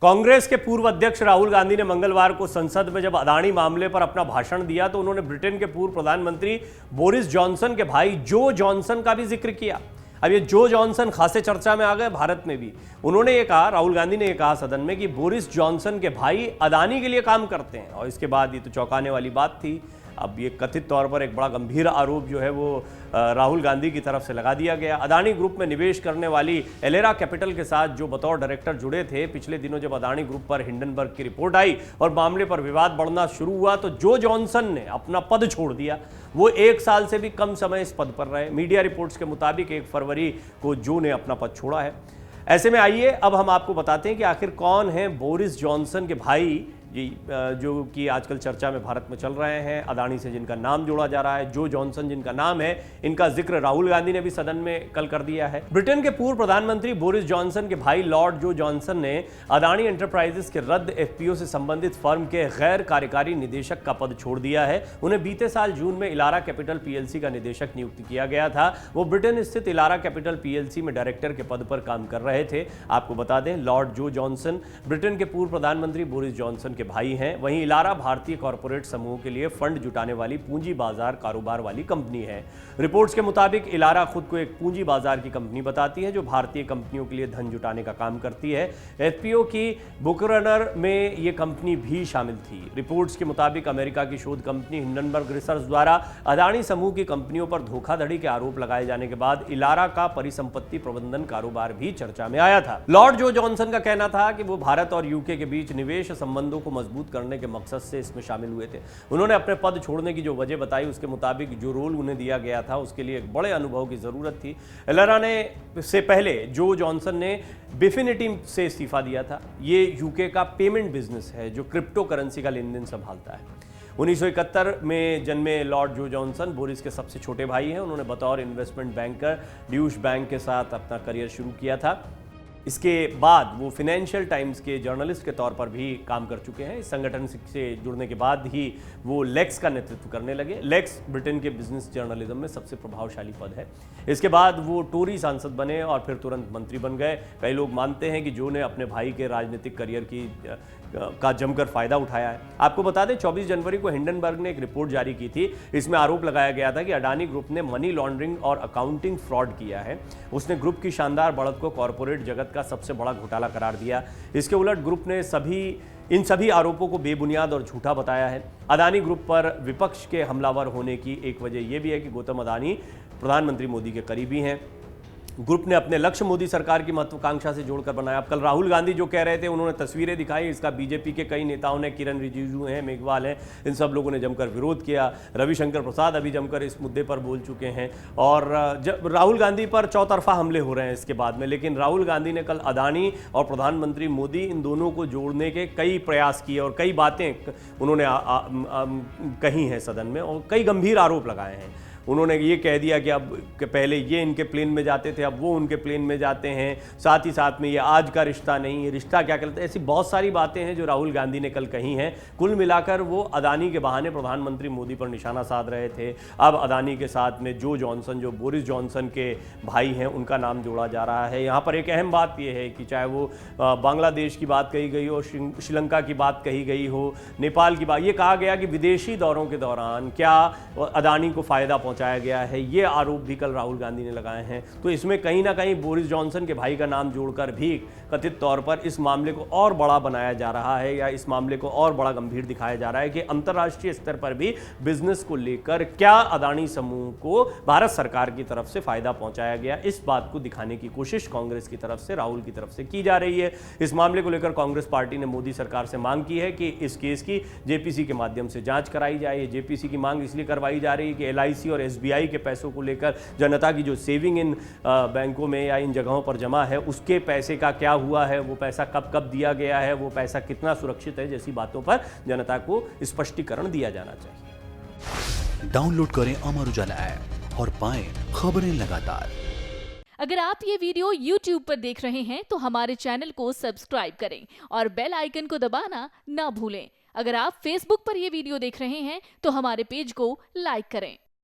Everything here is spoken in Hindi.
कांग्रेस के पूर्व अध्यक्ष राहुल गांधी ने मंगलवार को संसद में जब अदानी मामले पर अपना भाषण दिया तो उन्होंने ब्रिटेन के पूर्व प्रधानमंत्री बोरिस जॉनसन के भाई जो जॉनसन का भी जिक्र किया। अब ये जो जॉनसन खासे चर्चा में आ गए भारत में भी। उन्होंने ये कहा, राहुल गांधी ने ये कहा सदन में कि बोरिस जॉनसन के भाई अदानी के लिए काम करते हैं, और इसके बाद ये तो चौंकाने वाली बात थी। अब ये कथित तौर पर एक बड़ा गंभीर आरोप जो है वो राहुल गांधी की तरफ से लगा दिया गया। अदानी ग्रुप में निवेश करने वाली एलेरा कैपिटल के साथ जो बतौर डायरेक्टर जुड़े थे, पिछले दिनों जब अदानी ग्रुप पर हिंडनबर्ग की रिपोर्ट आई और मामले पर विवाद बढ़ना शुरू हुआ तो जो जॉनसन ने अपना पद छोड़ दिया। वो 1 साल से भी कम समय इस पद पर रहे। मीडिया रिपोर्ट्स के मुताबिक 1 फरवरी को जो ने अपना पद छोड़ा है। ऐसे में आइए अब हम आपको बताते हैं कि आखिर कौन है बोरिस जॉनसन के भाई जी, जो कि आजकल चर्चा में भारत में चल रहे हैं, अदानी से जिनका नाम जोड़ा जा रहा है। जो जॉनसन जिनका नाम है, इनका जिक्र राहुल गांधी ने भी सदन में कल कर दिया है। ब्रिटेन के पूर्व प्रधानमंत्री बोरिस जॉनसन के भाई लॉर्ड जो जॉनसन ने अदानी एंटरप्राइजेस के रद्द एफपीओ से संबंधित फर्म के गैर कार्यकारी निदेशक का पद छोड़ दिया है। उन्हें बीते साल जून में इलारा कैपिटल पीएलसी का निदेशक नियुक्त किया गया था। वो ब्रिटेन स्थित इलारा कैपिटल पीएलसी में डायरेक्टर के पद पर काम कर रहे थे। आपको बता दें, लॉर्ड जो जॉनसन ब्रिटेन के पूर्व प्रधानमंत्री बोरिस जॉनसन के भाई हैं। वहीं इलारा भारतीय कॉर्पोरेट समूह के लिए फंड जुटाने वाली पूंजी बाजार कारोबार वाली कंपनी है। रिपोर्ट्स के मुताबिक इलारा खुद को एक पूंजी बाजार की कंपनी बताती है जो भारतीय कंपनियों के लिए धन जुटाने का काम करती है। एफपीओ की बुक रनर में यह कंपनी भी शामिल थी। रिपोर्ट्स के मुताबिक अमेरिका की शोध कंपनी हिंडनबर्ग रिसर्च द्वारा अदानी समूह की कंपनियों पर धोखाधड़ी के आरोप लगाए जाने के बाद इलारा का परिसंपत्ति प्रबंधन कारोबार भी चर्चा में आया था। लॉर्ड जो जॉनसन का कहना था कि वो भारत और यूके के बीच निवेश संबंधों को मजबूत करने के मकसद से इसमें शामिल हुए थे। उन्होंने अपने पद छोड़ने की जो वजह बताई, उसके मुताबिक जो रोल उन्हें दिया गया था उसके लिए एक बड़े अनुभव की जरूरत थी। एलेरा ने से पहले जो जॉनसन ने बिफिनिटी से इस्तीफा दिया था। ये यूके का पेमेंट बिजनेस है जो क्रिप्टो करेंसी का लेन देन संभालता है। 1971 में जन्मे लॉर्ड जो जॉनसन बोरिस के सबसे छोटे भाई हैं। उन्होंने बतौर इन्वेस्टमेंट बैंकर ड्यूश बैंक के साथ अपना करियर शुरू किया था। इसके बाद वो फाइनेंशियल टाइम्स के जर्नलिस्ट के तौर पर भी काम कर चुके हैं। इस संगठन से जुड़ने के बाद ही वो लेक्स का नेतृत्व करने लगे। लेक्स ब्रिटेन के बिजनेस जर्नलिज्म में सबसे प्रभावशाली पद है। इसके बाद वो टोरी सांसद बने और फिर तुरंत मंत्री बन गए। कई लोग मानते हैं कि जो ने अपने भाई के राजनीतिक करियर का जमकर फायदा उठाया है। आपको बता दें, 24 जनवरी को हिंडनबर्ग ने एक रिपोर्ट जारी की थी। इसमें आरोप लगाया गया था कि अडानी ग्रुप ने मनी लॉन्ड्रिंग और अकाउंटिंग फ्रॉड किया है। उसने ग्रुप की शानदार बढ़त को कॉर्पोरेट जगत का सबसे बड़ा घोटाला करार दिया। इसके उलट ग्रुप ने इन सभी आरोपों को बेबुनियाद और झूठा बताया है। अदानी ग्रुप पर विपक्ष के हमलावर होने की एक वजह यह भी है कि गौतम अदानी प्रधानमंत्री मोदी के करीबी हैं। ग्रुप ने अपने लक्ष्य मोदी सरकार की महत्वाकांक्षा से जोड़कर बनाया। अब कल राहुल गांधी जो कह रहे थे, उन्होंने तस्वीरें दिखाई। इसका बीजेपी के कई नेताओं ने, किरण रिजिजू हैं, मेघवाल हैं, इन सब लोगों ने जमकर विरोध किया। रविशंकर प्रसाद अभी जमकर इस मुद्दे पर बोल चुके हैं और जब राहुल गांधी पर चौतरफा हमले हो रहे हैं इसके बाद में। लेकिन राहुल गांधी ने कल अदानी और प्रधानमंत्री मोदी इन दोनों को जोड़ने के कई प्रयास किए और कई बातें उन्होंने कही हैं सदन में और कई गंभीर आरोप लगाए हैं। उन्होंने ये कह दिया कि अब पहले ये इनके प्लेन में जाते थे, अब वो उनके प्लेन में जाते हैं। साथ ही साथ में ये आज का रिश्ता नहीं, ये रिश्ता क्या कहते हैं। ऐसी बहुत सारी बातें हैं जो राहुल गांधी ने कल कही हैं। कुल मिलाकर वो अदानी के बहाने प्रधानमंत्री मोदी पर निशाना साध रहे थे। अब अदानी के साथ में जो जॉनसन, जो बोरिस जॉनसन के भाई हैं, उनका नाम जोड़ा जा रहा है। यहाँ पर एक अहम बात यह है कि चाहे वो बांग्लादेश की बात कही गई हो, श्रीलंका की बात कही गई हो, नेपाल की बात, ये कहा गया कि विदेशी दौरों के दौरान क्या अदानी को फायदा पहुंचाया गया है। ये आरोप भी कल राहुल गांधी ने लगाए हैं। तो इसमें कहीं ना कहीं बोरिस जॉनसन के भाई का नाम जोड़कर भी कथित तौर पर इस मामले को और बड़ा बनाया जा रहा है या इस मामले को और बड़ा गंभीर दिखाया जा रहा है कि अंतर्राष्ट्रीय स्तर पर भी बिजनेस को लेकर क्या अदानी समूह को भारत सरकार की तरफ से फायदा पहुंचाया गया। इस बात को दिखाने की कोशिश कांग्रेस की तरफ से, राहुल की तरफ से की जा रही है। इस मामले को लेकर कांग्रेस पार्टी ने मोदी सरकार से मांग की है कि इस केस की जेपीसी के माध्यम से जांच कराई जाए। जेपीसी की मांग इसलिए करवाई जा रही है कि एलआईसी और एसबीआई के पैसों को लेकर जनता की जो सेविंग इन बैंकों में या इन जगहों पर जमा है, उसके पैसे का क्या हुआ है, वो पैसा कब कब दिया गया है, वो पैसा कितना सुरक्षित है, जैसी बातों पर जनता को स्पष्टीकरण दिया जाना चाहिए। डाउनलोड करें अमर उजाला ऐप और पाएं खबरें लगातार। अगर आप ये वीडियो YouTube पर देख रहे हैं तो हमारे चैनल को सब्सक्राइब करें और बेल आइकन को दबाना ना भूलें। अगर आप Facebook पर ये वीडियो देख रहे हैं तो हमारे पेज को लाइक करें।